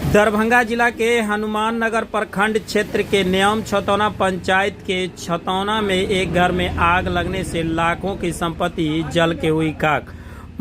दरभंगा जिला के हनुमान नगर प्रखंड क्षेत्र के न्याम छतौना पंचायत के छतौना में एक घर में आग लगने से लाखों की संपत्ति जल के हुई खाक।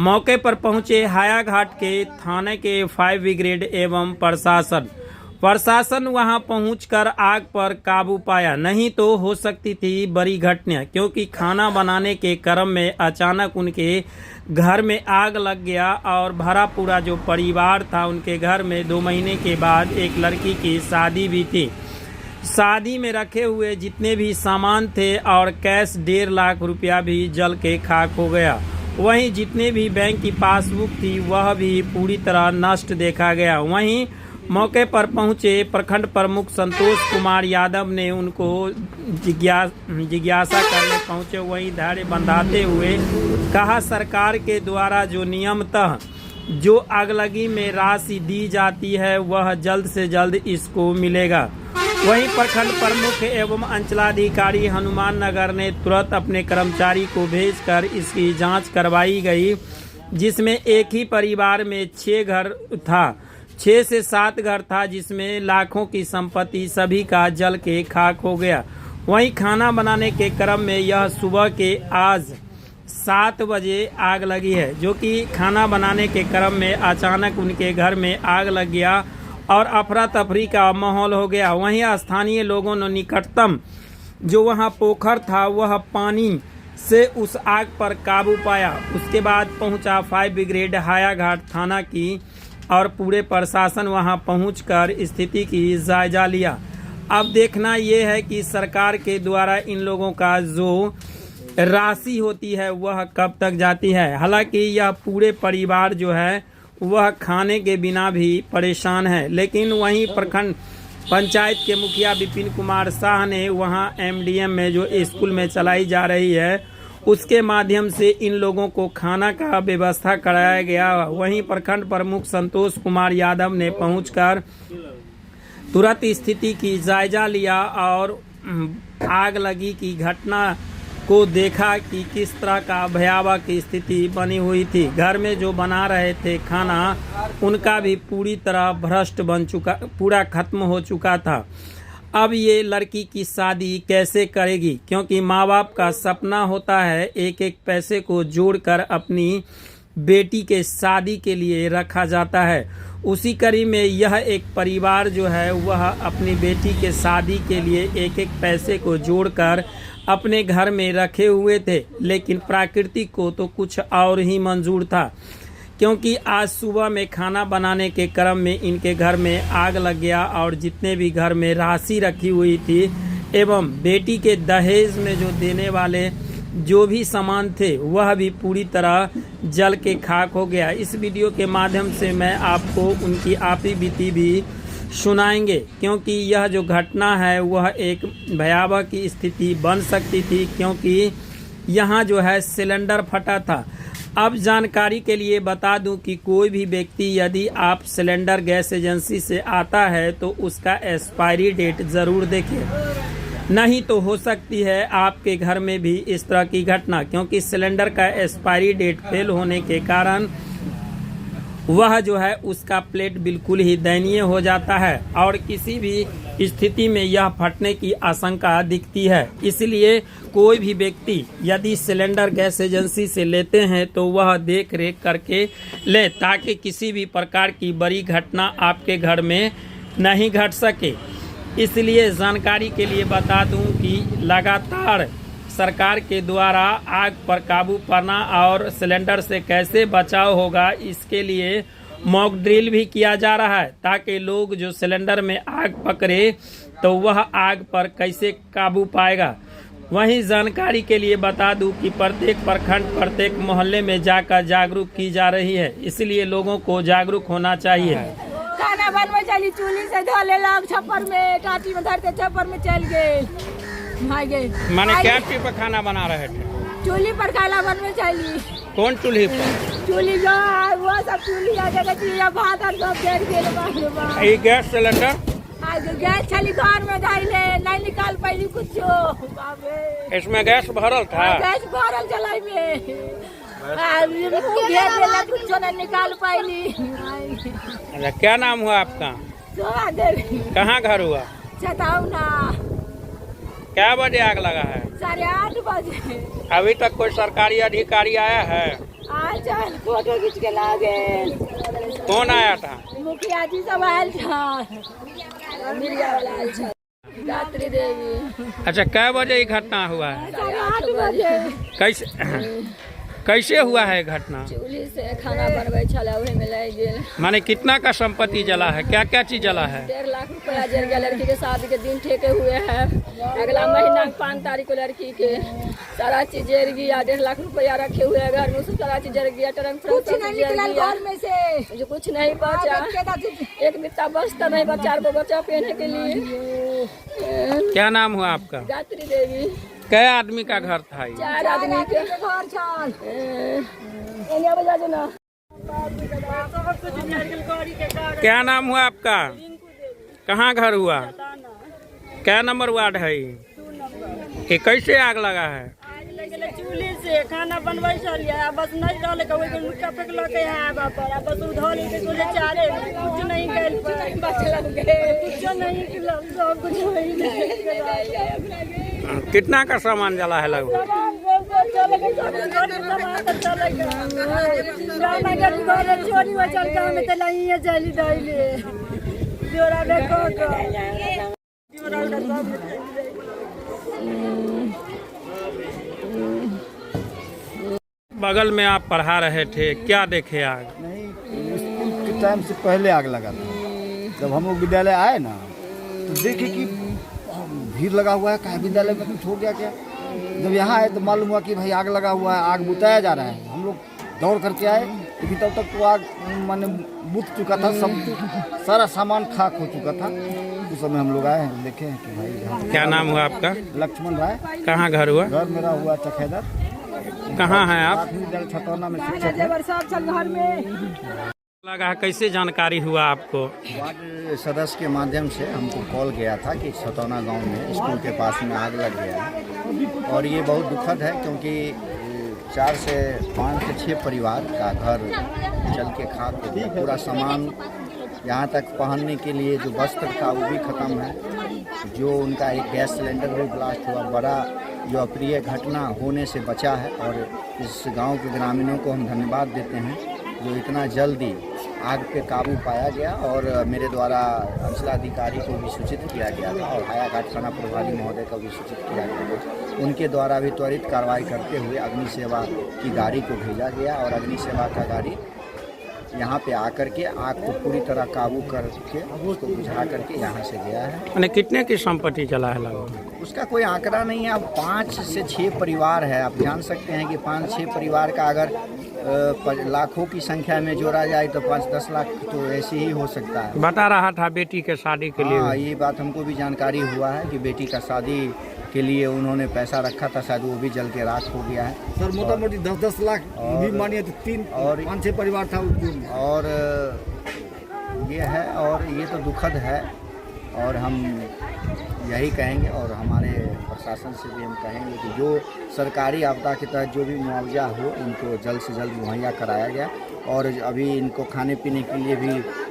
मौके पर पहुंचे हायाघाट के थाने के 5 ब्रिगेड एवं प्रशासन वहां पहुंचकर आग पर काबू पाया, नहीं तो हो सकती थी बड़ी घटना, क्योंकि खाना बनाने के क्रम में अचानक उनके घर में आग लग गया और भरा पूरा जो परिवार था उनके घर में 2 महीने के बाद एक लड़की की शादी भी थी। शादी में रखे हुए जितने भी सामान थे और कैश 1.5 लाख रुपया भी जल के खाक हो गया। वहीं जितने भी बैंक की पासबुक थी वह भी पूरी तरह नष्ट देखा गया। वहीं मौके पर पहुंचे प्रखंड प्रमुख संतोष कुमार यादव ने उनको जिज्ञासा करने पहुंचे, वहीं धैर्य बंधाते हुए कहा सरकार के द्वारा जो नियमतः जो अगलगी में राशि दी जाती है वह जल्द से जल्द इसको मिलेगा। वहीं प्रखंड प्रमुख एवं अंचलाधिकारी हनुमान नगर ने तुरंत अपने कर्मचारी को भेजकर इसकी जांच करवाई गई, जिसमें एक ही परिवार में 6 से 7 घर था, जिसमें लाखों की संपत्ति सभी का जल के खाक हो गया। वहीं खाना बनाने के क्रम में यह सुबह के आज 7 बजे आग लगी है, जो कि खाना बनाने के क्रम में अचानक उनके घर में आग लग गया और अफरा तफरी का माहौल हो गया। वहीं स्थानीय लोगों ने निकटतम जो वहां पोखर था वह पानी से उस आग पर काबू पाया। उसके बाद पहुंचा 5 ब्रिगेड हायाघाट थाना की और पूरे प्रशासन वहां पहुंचकर स्थिति की जायजा लिया। अब देखना यह है कि सरकार के द्वारा इन लोगों का जो राशि होती है वह कब तक जाती है। हालांकि यह पूरे परिवार जो है वह खाने के बिना भी परेशान है, लेकिन वहीं प्रखंड पंचायत के मुखिया विपिन कुमार शाह ने वहां MDM में जो स्कूल में चलाई जा रही है उसके माध्यम से इन लोगों को खाना का व्यवस्था कराया गया। वहीं प्रखंड प्रमुख संतोष कुमार यादव ने पहुंचकर तुरंत स्थिति की जायजा लिया और आग लगी की घटना को देखा कि किस तरह का भयावह की स्थिति बनी हुई थी। घर में जो बना रहे थे खाना उनका भी पूरी तरह भ्रष्ट बन चुका, पूरा खत्म हो चुका था। अब ये लड़की की शादी कैसे करेगी, क्योंकि माँ बाप का सपना होता है एक एक पैसे को जोड़कर अपनी बेटी के शादी के लिए रखा जाता है। उसी कड़ी में यह एक परिवार जो है वह अपनी बेटी के शादी के लिए एक एक पैसे को जोड़कर अपने घर में रखे हुए थे, लेकिन प्रकृति को तो कुछ और ही मंजूर था, क्योंकि आज सुबह में खाना बनाने के क्रम में इनके घर में आग लग गया और जितने भी घर में राशि रखी हुई थी एवं बेटी के दहेज में जो देने वाले जो भी सामान थे वह भी पूरी तरह जल के खाक हो गया। इस वीडियो के माध्यम से मैं आपको उनकी आपी बीती भी सुनाएंगे, क्योंकि यह जो घटना है वह एक भयावह की स्थिति बन सकती थी, क्योंकि यहाँ जो है सिलेंडर फटा था। अब जानकारी के लिए बता दूं कि कोई भी व्यक्ति यदि आप सिलेंडर गैस एजेंसी से आता है तो उसका एक्सपायरी डेट ज़रूर देखें, नहीं तो हो सकती है आपके घर में भी इस तरह की घटना, क्योंकि सिलेंडर का एक्सपायरी डेट फेल होने के कारण वह जो है उसका प्लेट बिल्कुल ही दयनीय हो जाता है और किसी भी स्थिति में यह फटने की आशंका दिखती है। इसलिए कोई भी व्यक्ति यदि सिलेंडर गैस एजेंसी से लेते हैं तो वह देख रेख करके ले, ताकि किसी भी प्रकार की बड़ी घटना आपके घर में नहीं घट सके। इसलिए जानकारी के लिए बता दूं कि लगातार सरकार के द्वारा आग पर काबू पाना और सिलेंडर से कैसे बचाव होगा इसके लिए मॉक ड्रिल भी किया जा रहा है, ताकि लोग जो सिलेंडर में आग पकड़े तो वह आग पर कैसे काबू पाएगा। वहीं जानकारी के लिए बता दूं कि प्रत्येक प्रखंड प्रत्येक मोहल्ले में जाकर जागरूक की जा रही है, इसलिए लोगों को जागरूक होना चाहिए। खाना बनवा चली चूल्ही से धोले लोग छप्पर में टाटी में धरते छप्पर में चल गए। माने क्या चीज पर खाना बना रहे थे? चूल्ही पर खाना बनवे चली। कौन चूल्ही पर? चूल्ही जो वो सब चूल्ही भात और सब जल गए। ये गैस सिलेंडर गैस चली घर में धैले नहीं निकाल पाई कुछ। इसमें गैस भरल था? गैस भरल चलाई में कुछ नहीं निकाल पाई। क्या नाम हुआ आपका? शोभा देवी। कहाँ घर हुआ? छतौना। क्या बजे आग लगा है? 8:30 बजे। अभी तक कोई सरकारी अधिकारी आया है? आज फोटो खींच के ला गए। कौन आया था? मुखिया जी सब आयल था। मीडिया वाला आयल था। गायत्री देवी। अच्छा, कै बजे ये घटना हुआ है? 8:30 बजे। कैसे हुआ है घटना? चूल्ही से खाना बनबै छलै, ओहि में लग गेल। माने कितना का संपत्ति जला है? क्या क्या चीज जला है? 1.5 लाख रुपया जल गया। लड़की के शादी के दिन ठेके हुए हैं, अगला महीना 5 तारीख को लड़की के। सारा चीज जल गया। 1.5 लाख रुपया रखे हुए हैं घर में, उसमें सारा चीज जल गया। ट्रंक कुछ नहीं निकला घर में से, जो कुछ नहीं बचा। एक बित्ता बस्ता नहीं बचा, 4 बच्चा पहनने के लिए। क्या नाम हुआ आपका? गायत्री देवी। कै आदमी का घर था ये? 4 आदमी के घर छल। क्या नाम हुआ आपका? कहाँ घर हुआ? क्या नंबर वार्ड है ये? कैसे आग लगा है? चूल्ही से खाना बनबै छलियै, बस नहीं रहले लुक्का फेंकलकै है बापर, बस उधर के चूल्हे चारे कुछ नहीं कैल बचल गए, कुछ नहीं किला, सब कुछ नहीं। कितना का सामान जला है लगभग? चोरी में चल के हमें तो जली दैले जोरा देखो। बगल में आप पढ़ा रहे थे, क्या देखे आग? नहीं, स्कूल के टाइम से पहले आग लगा था। जब हम लोग विद्यालय आए ना तो देखे कि भीड़ लगा हुआ है, कहीं विद्यालय में कुछ हो गया क्या। जब यहाँ आए तो मालूम हुआ कि भाई आग लगा हुआ है, आग बुताया जा रहा है। हम लोग दौड़ करके आए, लेकिन तब तक तो आग माने बुझ चुका था, सब सारा सामान खाक हो चुका था। उस समय हम लोग आए हैं, देखे हैं कि भाई। क्या नाम हुआ आपका? लक्ष्मण राय। कहाँ घर हुआ? घर मेरा हुआ चखेदर। कहाँ हैं आप? छतौना में शिक्षक है। लगा, कैसे जानकारी हुआ आपको? वार्ड सदस्य के माध्यम से हमको कॉल गया था कि छतौना गांव में स्कूल के पास में आग लग गया है, और ये बहुत दुखद है क्योंकि 4 से 5 से 6 परिवार का घर जल के खाक हो गया। पूरा सामान, यहाँ तक पहनने के लिए जो वस्त्र था वो भी ख़त्म है। जो उनका एक गैस सिलेंडर भी ब्लास्ट हुआ, बड़ा जो अप्रिय घटना होने से बचा है। और इस गांव के ग्रामीणों को हम धन्यवाद देते हैं जो इतना जल्दी आग पे काबू पाया गया। और मेरे द्वारा अंचलाधिकारी को भी सूचित किया गया था और हायाघाट थाना प्रभारी महोदय को भी सूचित किया गया था। उनके द्वारा भी त्वरित कार्रवाई करते हुए अग्निसेवा की गाड़ी को भेजा गया और अग्निसेवा का गाड़ी यहाँ पे आकर के आग को पूरी तरह काबू करके उसको बुझा करके यहाँ से गया है। मैंने कितने की संपत्ति जला है लगभग? उसका कोई आंकड़ा नहीं है। अब 5 से 6 परिवार है। आप जान सकते हैं कि 5-6 परिवार का अगर लाखों की संख्या में जोड़ा जाए तो 5-10 लाख तो ऐसे ही हो सकता है। बता रहा था बेटी के शादी के लिए। हाँ, ये बात हमको भी जानकारी हुआ है कि बेटी का शादी के लिए उन्होंने पैसा रखा था, शायद वो भी जल के राख हो गया है। सर मोटा मोटी 10-10 लाख भी मानिए तो 3 और 5-6 परिवार था। और ये है, और ये तो दुखद है। और हम यही कहेंगे और हमारे प्रशासन से भी हम कहेंगे कि जो सरकारी आपदा के तहत जो भी मुआवजा हो इनको जल्द से जल्द मुहैया कराया गया। और अभी इनको खाने पीने के लिए भी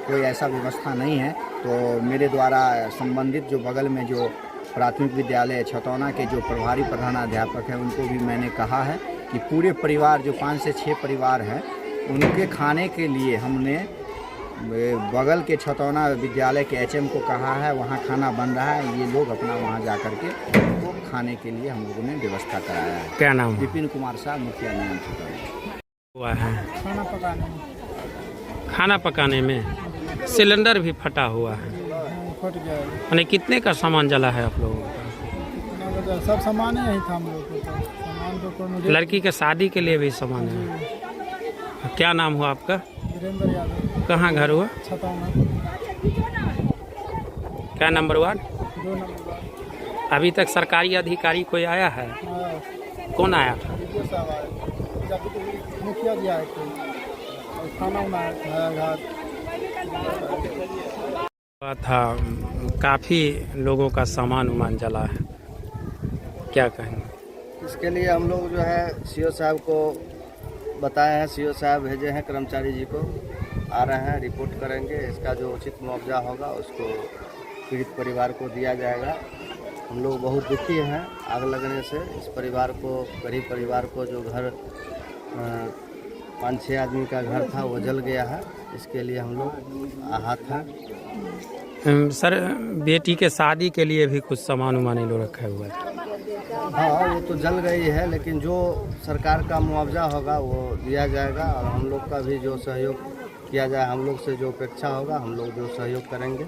कोई ऐसा व्यवस्था नहीं है, तो मेरे द्वारा संबंधित जो बगल में जो प्राथमिक विद्यालय छतौना के जो प्रभारी प्रधानाध्यापक हैं उनको भी मैंने कहा है कि पूरे परिवार जो 5 से 6 परिवार हैं उनके खाने के लिए हमने बगल के छतौना विद्यालय के HM को कहा है, वहाँ खाना बन रहा है। ये लोग अपना वहाँ जा कर के उनको खाने के लिए हम लोगों ने व्यवस्था कराया है। क्या नाम? विपिन कुमार साहब, मुखिया नियम छतौना। हुआ है खाना पकाने में सिलेंडर भी फटा हुआ है। फट गया। मैंने कितने का सामान जला है आप लोगों का? सब सामान ही यही था हम लोग को। सामान तो कोई लड़की के शादी के लिए भी सामान है। क्या नाम हुआ आपका? वीरेंद्र यादव। कहाँ घर हुआ? छतौना। क्या नंबर वार्ड? 2 number ward. अभी तक सरकारी अधिकारी कोई आया है? कौन आया था? मुखिया जी आए थे और खाना बनाया था। काफ़ी लोगों का सामान उमान जला है, क्या कहेंगे? इसके लिए हम लोग जो है CO साहब को बताए हैं, CO साहब भेजे हैं कर्मचारी जी को आ रहे हैं, रिपोर्ट करेंगे। इसका जो उचित मुआवजा होगा उसको पीड़ित परिवार को दिया जाएगा। हम लोग बहुत दुखी हैं आग लगने से। इस परिवार को, गरीब परिवार को, जो घर 5-6 आदमी का घर था वो जल गया है। इसके लिए हम लोग आहत हैं। सर, बेटी के शादी के लिए भी कुछ सामान उमान लो रखा हुआ है? हाँ, वो तो जल गई है, लेकिन जो सरकार का मुआवजा होगा वो दिया जाएगा। और हम लोग का भी जो सहयोग किया जाए, हम लोग से जो अपेक्षा होगा हम लोग जो सहयोग करेंगे।